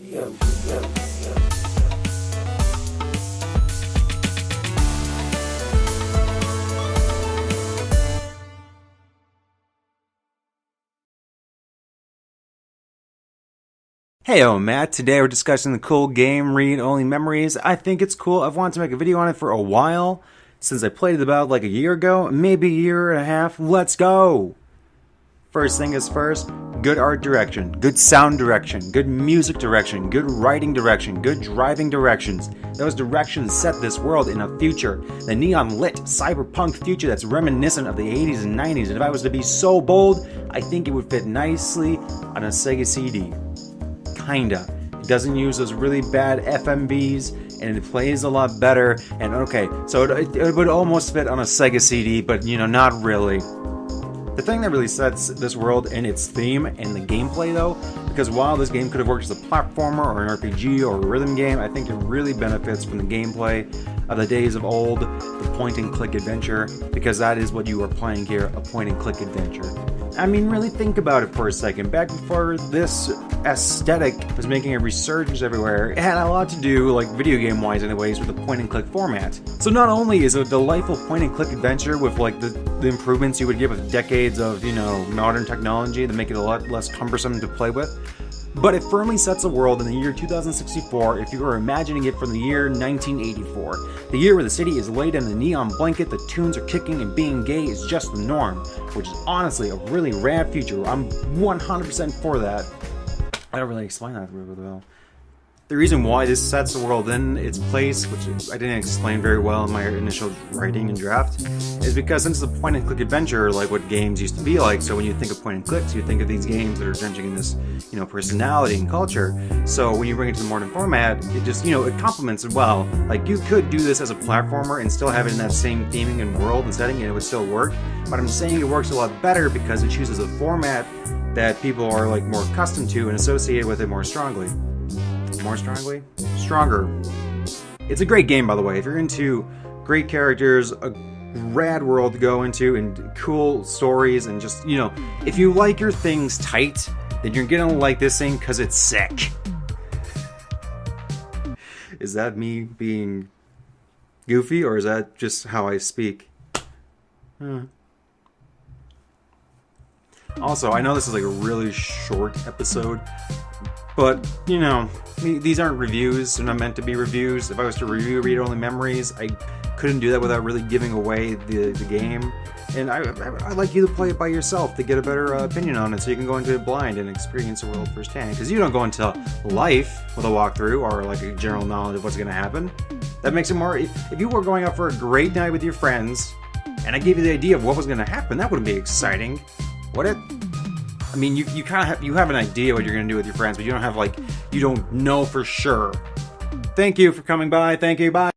Hey, Matt. Today we're discussing the cool game read-only memories. I think it's cool. I've wanted to make a video on it for a while, since I played it about like a year ago, maybe a year and a half. Let's go! First thing is first, good art direction, good sound direction, good music direction, good writing direction, good driving directions. Those directions set this world in a future, the neon-lit, cyberpunk future that's reminiscent of the 80s and 90s. And if I was to be so bold, I think it would fit nicely on a Sega CD. Kinda. It doesn't use those really bad FMVs, and it plays a lot better. And okay, so it would almost fit on a Sega CD, but not really. The thing that really sets this world and its theme and the gameplay, though, because while this game could have worked as a platformer or an RPG or a rhythm game, I think it really benefits from the gameplay of the days of old, the point-and-click adventure, because that is what you are playing here, a point-and-click adventure. I mean, really think about it for a second. Back before this aesthetic was making a resurgence everywhere, it had a lot to do, like video game-wise anyways, with the point-and-click format. So not only is it a delightful point-and-click adventure with like the improvements you would get with decades of, modern technology that make it a lot less cumbersome to play with, but it firmly sets a world in the year 2064 if you were imagining it from the year 1984. The year where the city is laid in a neon blanket, the tunes are kicking, and being gay is just the norm, which is honestly a really rad future. I'm 100% for that. I don't really explain that really well. The reason why this sets the world in its place, which I didn't explain very well in my initial writing and draft, is because since it's a point-and-click adventure, like what games used to be like, so when you think of point-and-clicks, you think of these games that are drenching in this, personality and culture. So when you bring it to the modern format, it just, it complements it well. Like, you could do this as a platformer and still have it in that same theming and world and setting, and it would still work. But I'm saying it works a lot better because it chooses a format that people are, like, more accustomed to and associate with it more strongly. Stronger. It's a great game, by the way. If you're into great characters, a rad world to go into, and cool stories, and just, if you like your things tight, then you're gonna like this thing because it's sick. Is that me being goofy, or is that just how I speak? Also, I know this is like a really short episode, but, these aren't reviews. They're not meant to be reviews. If I was to review read-only memories, I couldn't do that without really giving away the game. And I'd like you to play it by yourself to get a better opinion on it, so you can go into it blind and experience the world firsthand. Because you don't go into life with a walkthrough or like a general knowledge of what's going to happen. That makes it more... If you were going out for a great night with your friends, and I gave you the idea of what was going to happen, that wouldn't be exciting, would it? I mean, you kind of have an idea what you're going to do with your friends, but you don't know for sure. Thank you for coming by. Thank you. Bye.